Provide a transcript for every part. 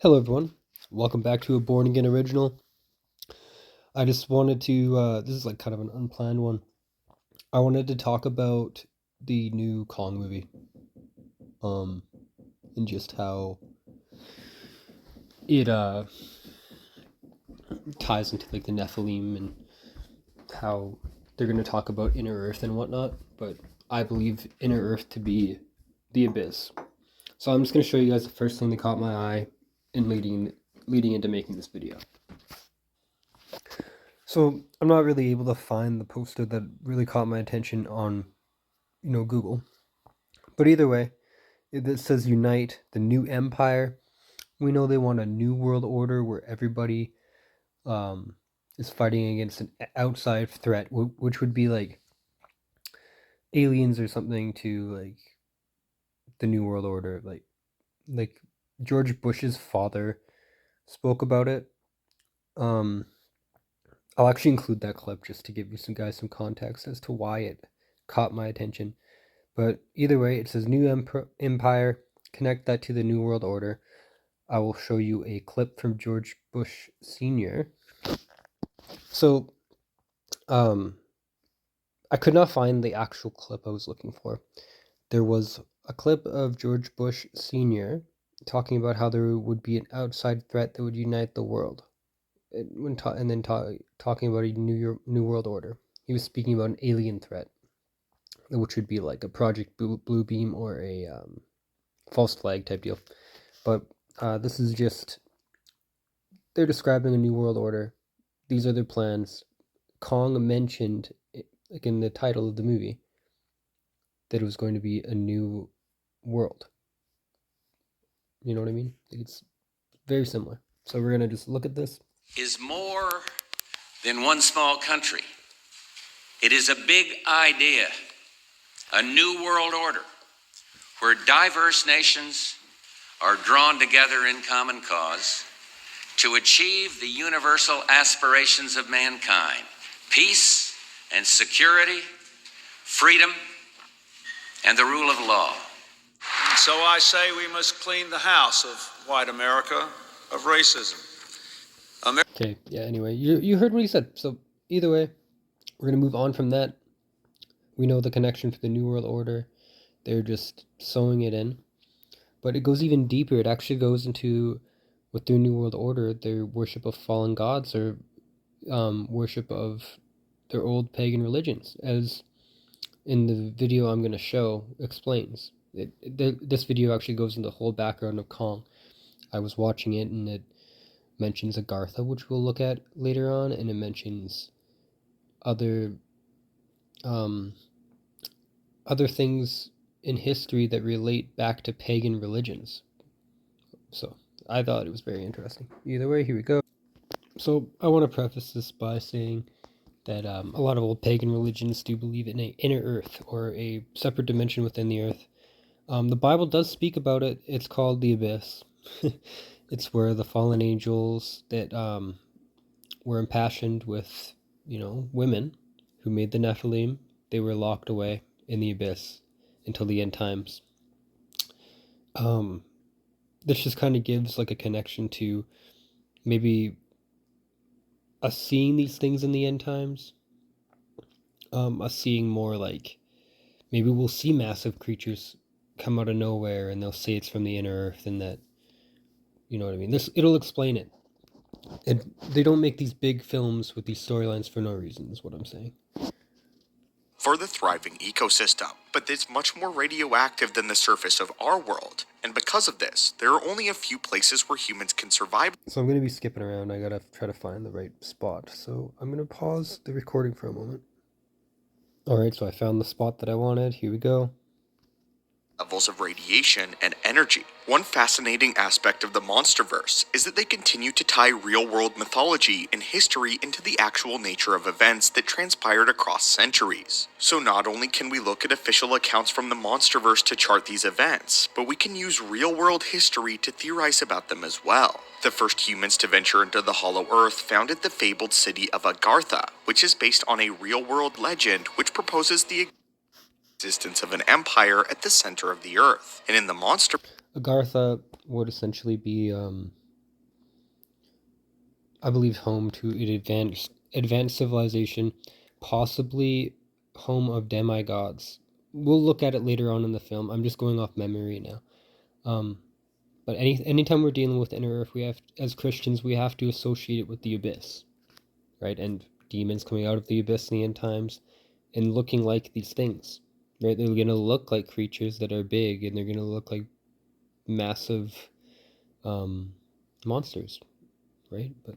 Hello, everyone. Welcome back to a Born Again original. I just wanted to, this is like kind of an unplanned one. I wanted to talk about the new Kong movie, um, and just how it, ties into like the Nephilim and how they're going to talk about Inner Earth and whatnot. But I believe Inner Earth to be the Abyss. So I'm just going to show you guys the first thing that caught my eye in leading into making this video. So I'm not really able to find the poster that really caught my attention on, Google. But either way, it says unite the new empire. We know they want a new world order where everybody is fighting against an outside threat, which would be like aliens or something to like the new world order. Like George Bush's father spoke about it. Um, I'll actually include that clip just to give you some context as to why it caught my attention. But either way, it says new empire. Connect that to the new world order. I will show you a clip from George Bush Sr. So, I could not find the actual clip I was looking for. There was a clip of George Bush Sr. talking about how there would be an outside threat that would unite the world, and then talking about a new world order. He was speaking about an alien threat, which would be like a Project Blue Beam or a false flag type deal. But this is just, they're describing a new world order. These are their plans. Kong mentioned, like in the title of the movie, that it was going to be a new world. You know what I mean? It's very similar. So we're gonna just look at this. Is more than one small country. It is a big idea, a new world order where diverse nations are drawn together in common cause to achieve the universal aspirations of mankind: peace and security, freedom, and the rule of law. So I say we must clean the house of white America of racism. Okay, yeah, anyway, you heard what he said. So either way, we're going to move on from that. We know the connection to the New World Order. They're just sewing it in. But it goes even deeper. It actually goes into, with their New World Order, their worship of fallen gods or worship of their old pagan religions, as in the video I'm going to show explains. This video actually goes into the whole background of Kong. I was watching it and it mentions Agartha, which we'll look at later on, and it mentions other other things in history that relate back to pagan religions. So I thought it was very interesting. Either way, here we go. So I want to preface this by saying that a lot of old pagan religions do believe in an inner earth or a separate dimension within the earth. The Bible does speak about it. It's called the abyss. It's where the fallen angels that were impassioned with, women who made the Nephilim, they were locked away in the abyss until the end times. This just kind of gives like a connection to maybe us seeing these things in the end times. Us seeing more like, maybe we'll see massive creatures come out of nowhere and they'll say it's from the inner earth, and that, you know what I mean? It'll explain it. And they don't make these big films with these storylines for no reason, is what I'm saying. For the thriving ecosystem, but it's much more radioactive than the surface of our world, and because of this, there are only a few places where humans can survive. So I'm going to be skipping around. I gotta try to find the right spot. So I'm going to pause the recording for a moment. Alright, so I found the spot that I wanted. Here we go. Levels of radiation and energy. One fascinating aspect of the MonsterVerse is that they continue to tie real-world mythology and history into the actual nature of events that transpired across centuries. So not only can we look at official accounts from the MonsterVerse to chart these events, but we can use real-world history to theorize about them as well. The first humans to venture into the Hollow Earth founded the fabled city of Agartha, which is based on a real-world legend which proposes the existence of an empire at the center of the earth. And in the monster, Agartha would essentially be I believe, home to an advanced civilization, possibly home of demigods. We'll look at it later on in the film. I'm just going off memory now. But anytime we're dealing with inner earth, we have, as Christians, we have to associate it with the abyss, right? And demons coming out of the abyss in the end times and looking like these things, right? They're going to look like creatures that are big, and they're going to look like massive monsters, right? But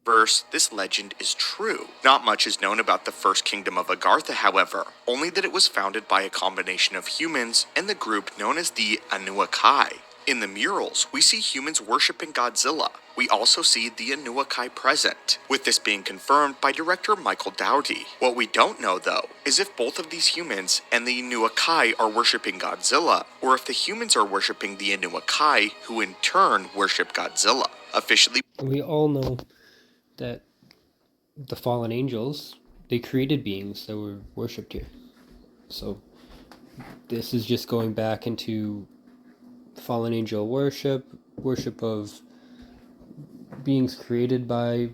Verse, this legend is true. Not much is known about the first kingdom of Agartha, however, only that it was founded by a combination of humans and the group known as the Anuakai. In the murals, we see humans worshipping Godzilla. We also see the Anuakai present, with this being confirmed by director Michael Dowdy. What we don't know, though, is if both of these humans and the Anuakai are worshipping Godzilla, or if the humans are worshipping the Anuakai, who in turn worship Godzilla. Officially, we all know that the fallen angels, they created beings that were worshipped here. So this is just going back into fallen angel worship of beings created by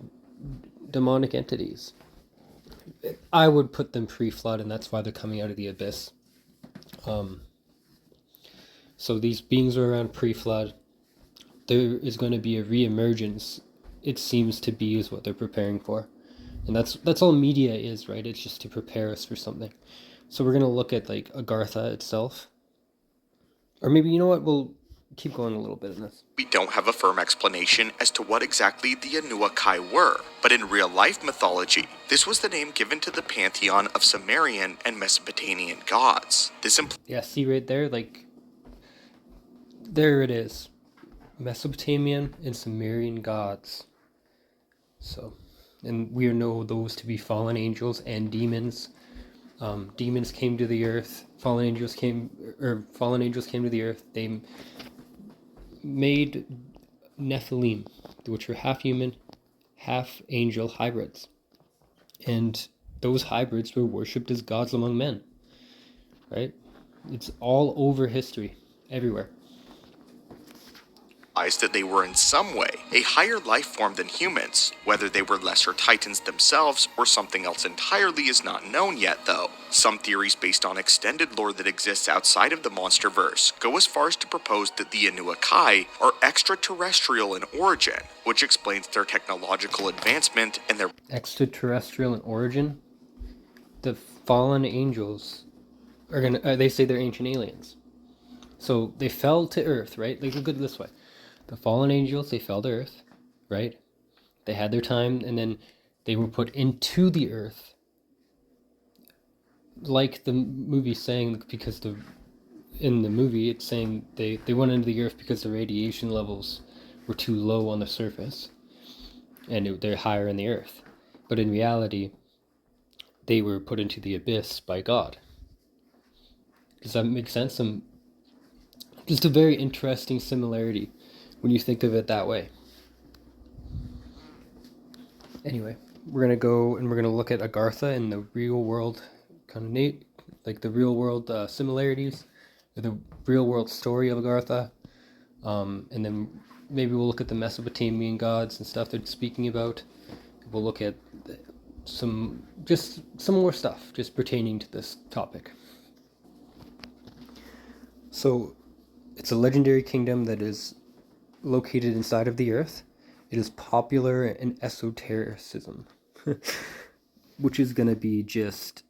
demonic entities. I would put them pre-flood, and that's why they're coming out of the abyss. So these beings are around pre-flood. There is going to be a re-emergence, it seems to be, is what they're preparing for. And that's all media is, right? It's just to prepare us for something. So we're going to look at like Agartha itself. Or maybe, you know what, we'll keep going a little bit in this. we don't have a firm explanation as to what exactly the Anuakai were, but in real-life mythology, this was the name given to the pantheon of Sumerian and Mesopotamian gods. This Yeah, see right there, like, there it is. Mesopotamian and Sumerian gods. So, and we know those to be fallen angels and demons. Demons came to the earth. Fallen angels came to the earth. They made Nephilim, which were half human, half angel hybrids, and those hybrids were worshipped as gods among men. Right? It's all over history, everywhere. implies that they were in some way a higher life form than humans. Whether they were lesser titans themselves or something else entirely is not known yet, though. Some theories based on extended lore that exists outside of the monsterverse go as far as to propose that the Anuakai are extraterrestrial in origin, which explains their technological advancement and their Extraterrestrial in origin. The fallen angels are gonna. They say they're ancient aliens. So they fell to Earth, right? Like, look at it this way: the fallen angels, they fell to Earth, right? They had their time, and then they were put into the Earth, like the movie saying, because in the movie it's saying they went into the Earth because the radiation levels were too low on the surface, and they're higher in the Earth. But in reality, they were put into the abyss by God. Does that make sense? Just a very interesting similarity when you think of it that way. Anyway, we're gonna go and we're gonna look at Agartha and the real world kind of like the real world similarities, or the real world story of Agartha, and then maybe we'll look at the Mesopotamian gods and stuff they're speaking about. We'll look at some more stuff just pertaining to this topic. So, it's a legendary kingdom that is located inside of the earth. It is popular in esotericism, which is going to be just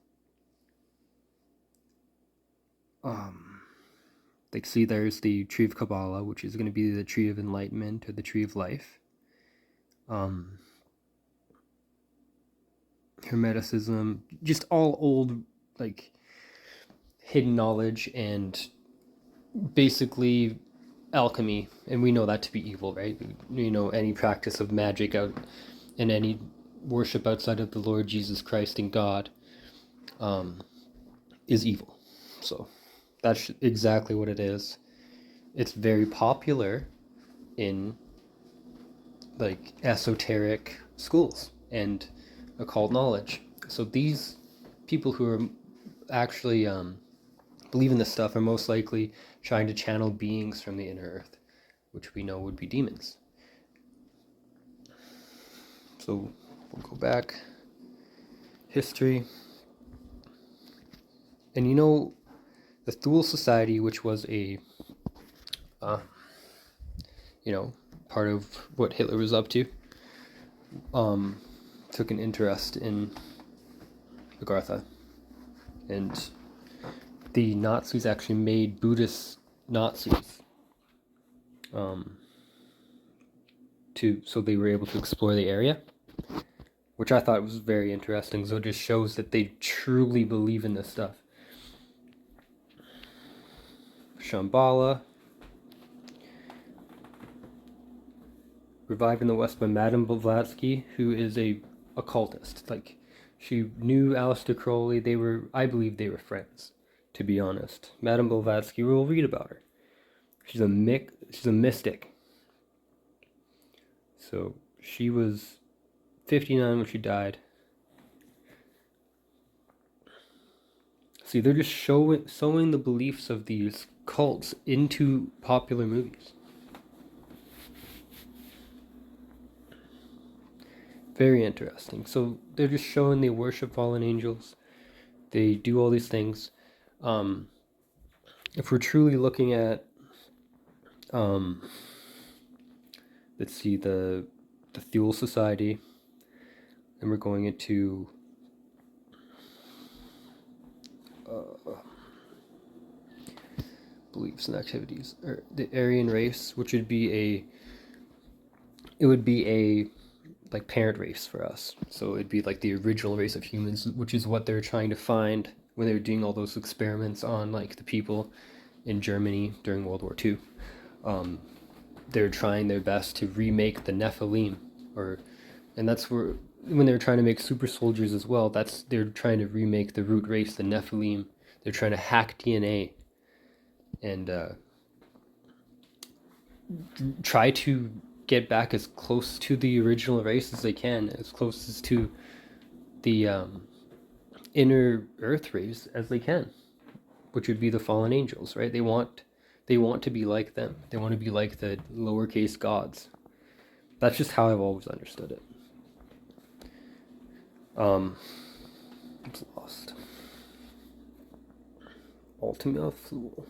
like, see, there's the tree of Kabbalah, which is going to be the tree of enlightenment, or the tree of life. Hermeticism, just all old, like, hidden knowledge, and basically alchemy, and we know that to be evil, right? You know, any practice of magic out and any worship outside of the Lord Jesus Christ and God is evil. So that's exactly what it is. It's very popular in like esoteric schools and occult knowledge. So these people who are actually believe in this stuff are most likely trying to channel beings from the inner earth, which we know would be demons. So we'll go back. History. And you know, the Thule Society, which was a, part of what Hitler was up to, took an interest in Agartha. And the Nazis actually made Buddhist Nazis, so they were able to explore the area, which I thought was very interesting. So it just shows that they truly believe in this stuff. Shambhala, revived in the West by Madame Blavatsky, who is a occultist. Like, she knew Aleister Crowley. I believe they were friends, to be honest. Madame Blavatsky, we'll read about her. She's a mystic. So she was 59 when she died. See, they're just sowing the beliefs of these cults into popular movies. Very interesting. So they're just showing they worship fallen angels. They do all these things. If we're truly looking at, let's see, the Thule Society, and we're going into beliefs and activities, or the Aryan race, which would be a like parent race for us. So it'd be like the original race of humans, which is what they're trying to find when they were doing all those experiments on like the people in Germany during World War II. They're trying their best to remake the Nephilim, and that's where, when they're trying to make super soldiers as well, they're trying to remake the root race, the Nephilim. They're trying to hack DNA and try to get back as close to the original race as they can, as close as to the inner Earth race as they can, which would be the fallen angels, right? They want to be like them. They want to be like the lowercase gods. That's just how I've always understood it. It's lost. Ultima Thule.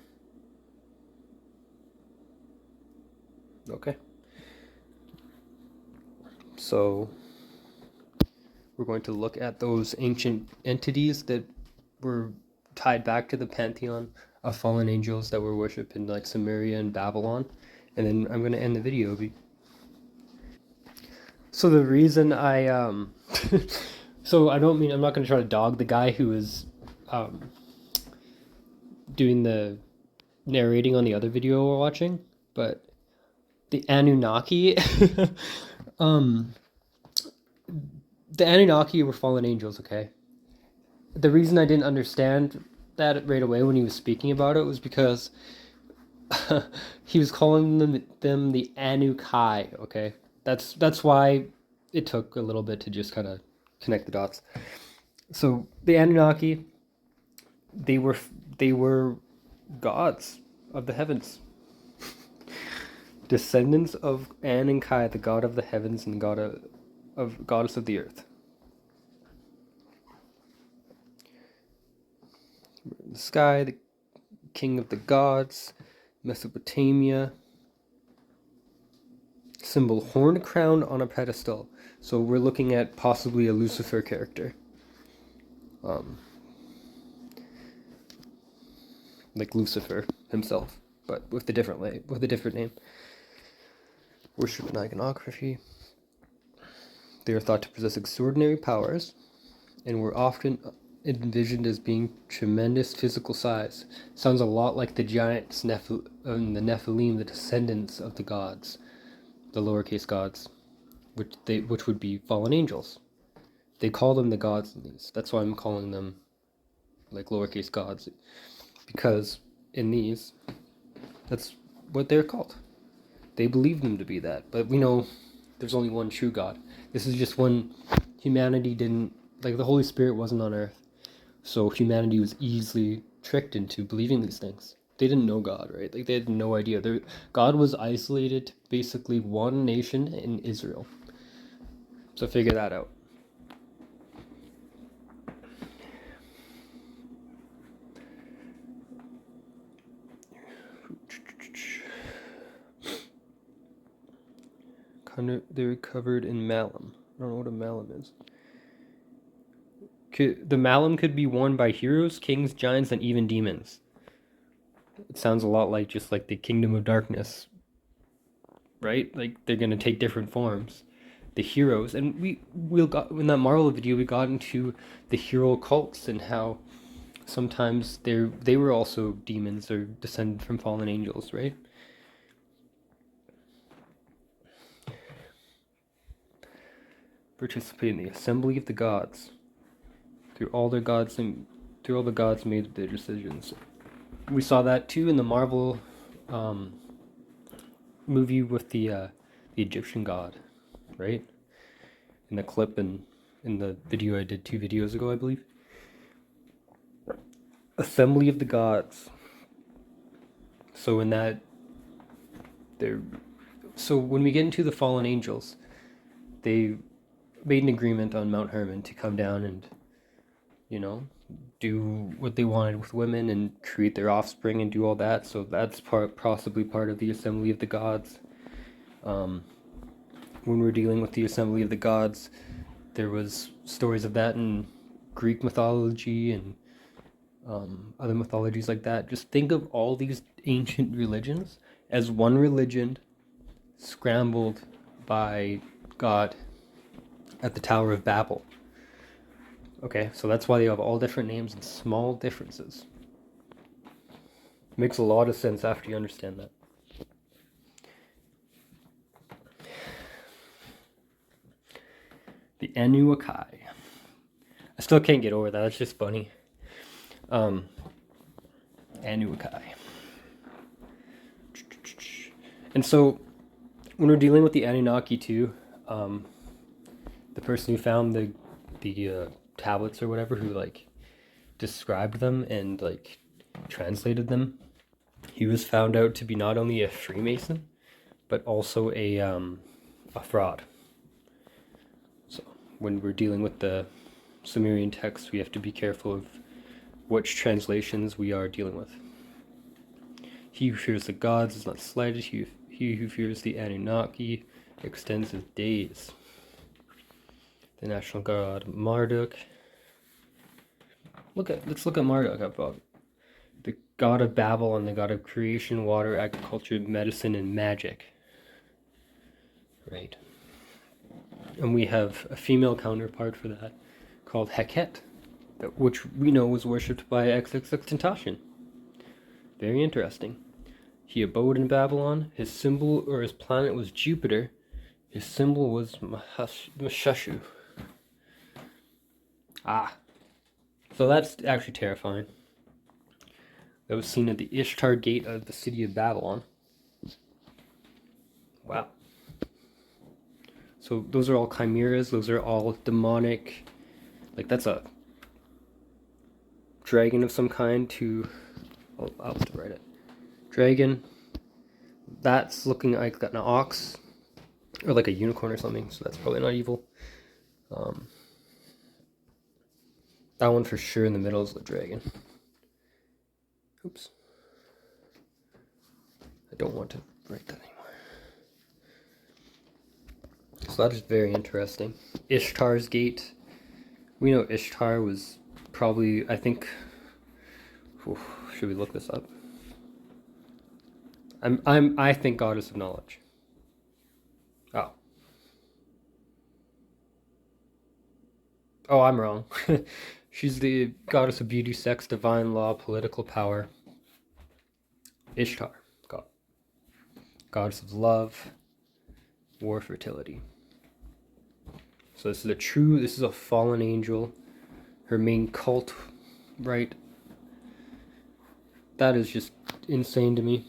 Okay. So we're going to look at those ancient entities that were tied back to the pantheon of fallen angels that were worshipped in like Sumeria and Babylon, and then I'm going to end the video. So the reason so I'm not going to try to dog the guy who is doing the narrating on the other video we're watching, but the Anunnaki the Anunnaki were fallen angels, okay? The reason I didn't understand that right away when he was speaking about it was because he was calling them the Anukai, okay? That's why it took a little bit to just kind of connect the dots. So the Anunnaki, they were gods of the heavens. Descendants of An and Kai, the god of the heavens and the goddess of the earth. The sky, the king of the gods, Mesopotamia. Symbol horned crown on a pedestal. So we're looking at possibly a Lucifer character. Like Lucifer himself, but with a different name. Worship and iconography. They are thought to possess extraordinary powers, and were often envisioned as being tremendous physical size. Sounds a lot like the giants, the Nephilim, the descendants of the gods, the lowercase gods, which would be fallen angels. They call them the gods in these. That's why I'm calling them like lowercase gods, because in these, that's what they're called. They believe them to be that, but we know there's only one true God. This is just when humanity didn't, like, the Holy Spirit wasn't on earth, so humanity was easily tricked into believing these things. They didn't know God, right? Like, they had no idea. God was isolated to basically one nation in Israel. So figure that out. They recovered in Malum. I don't know what a Malum is. The Malum could be worn by heroes, kings, giants, and even demons. It sounds a lot like just like the Kingdom of Darkness, right? Like they're gonna take different forms. The heroes, and we'll got in that Marvel video we got into the hero cults and how sometimes they were also demons or descended from fallen angels, right? Participate in the assembly of the gods. Through all the gods made their decisions. We saw that too in the Marvel movie with the Egyptian god, right? In the clip and in the video I did 2 videos ago, I believe. Assembly of the gods. So in that, there. So when we get into the fallen angels, they made an agreement on Mount Hermon to come down and, you know, do what they wanted with women and create their offspring and do all that. So that's possibly part of the assembly of the gods. When we're dealing with the assembly of the gods, there was stories of that in Greek mythology and other mythologies like that. Just think of all these ancient religions as one religion scrambled by God at the Tower of Babel. Okay, so that's why they have all different names and small differences. Makes a lot of sense after you understand that. The Anuakai. I still can't get over that. That's just funny. Anuakai. And so, when we're dealing with the Anunnaki too, the person who found the tablets or whatever, who like described them and like translated them, he was found out to be not only a Freemason, but also a fraud. So when we're dealing with the Sumerian text, we have to be careful of which translations we are dealing with. He who fears the gods is not slighted. He who fears the Anunnaki extends his days. The national god Marduk. Let's look at Marduk above. The god of Babylon, the god of creation, water, agriculture, medicine, and magic. Right. And we have a female counterpart for that called Heket, which we know was worshipped by XXXTentacion. Very interesting. He abode in Babylon. His symbol or his planet was Jupiter. His symbol was Mashashu. So that's actually terrifying. That was seen at the Ishtar Gate of the city of Babylon. Wow. So those are all chimeras. Those are all demonic. Like that's a dragon of some kind to... I'll have to write it. Dragon. That's looking like an ox. Or like a unicorn or something. So that's probably not evil. That one for sure in the middle is the dragon. Oops. I don't want to write that anymore. So that is very interesting. Ishtar's Gate. We know Ishtar was probably, I think... should we look this up? I think goddess of knowledge. Oh, I'm wrong. She's the goddess of beauty, sex, divine law, political power. Ishtar, goddess of love, war, fertility. So this is a fallen angel. Her main cult, right? That is just insane to me.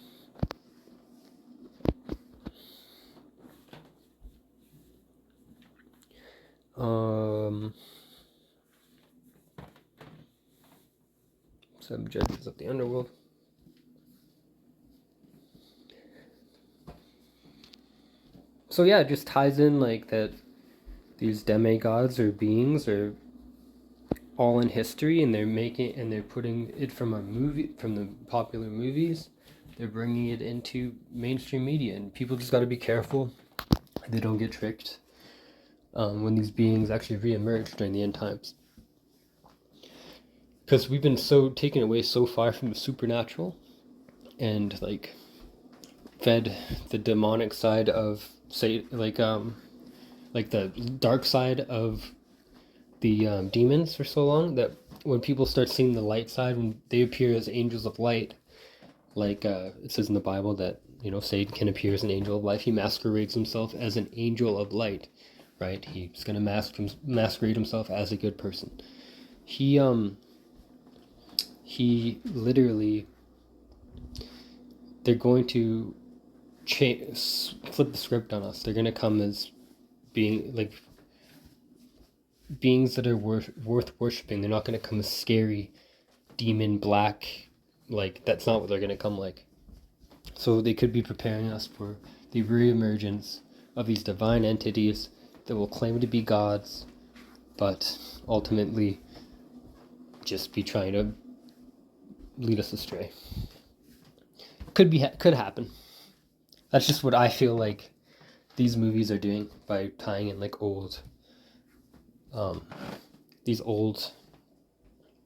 Some judges of the underworld. So yeah, it just ties in like that. these demigods or beings are all in history, and they're putting it from the popular movies. They're bringing it into mainstream media, and people just got to be careful they don't get tricked when these beings actually reemerge during the end times. Because we've been so taken away so far from the supernatural, and like fed the demonic side of, say, like the dark side of the demons for so long, that when people start seeing the light side, when they appear as angels of light, like it says in the Bible that, you know, Satan can appear as an angel of light. He masquerades himself as an angel of light, right? He's gonna masquerade himself as a good person. He literally, they're going to flip the script on us. They're gonna come as being like beings that are worth worshiping. They're not gonna come as scary demon black. Like, that's not what they're gonna come like. So they could be preparing us for the reemergence of these divine entities that will claim to be gods, but ultimately just be trying to lead us astray. Could happen. That's just what I feel like these movies are doing by tying in like these old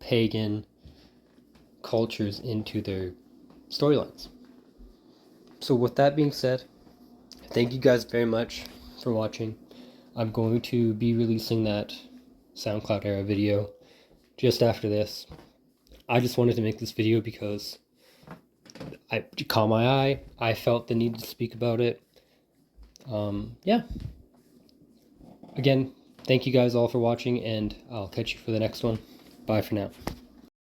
pagan cultures into their storylines. So with that being said, thank you guys very much for watching. I'm going to be releasing that SoundCloud era video just after this. I just wanted to make this video because it caught my eye. I felt the need to speak about it. Yeah. Again, thank you guys all for watching, and I'll catch you for the next one. Bye for now.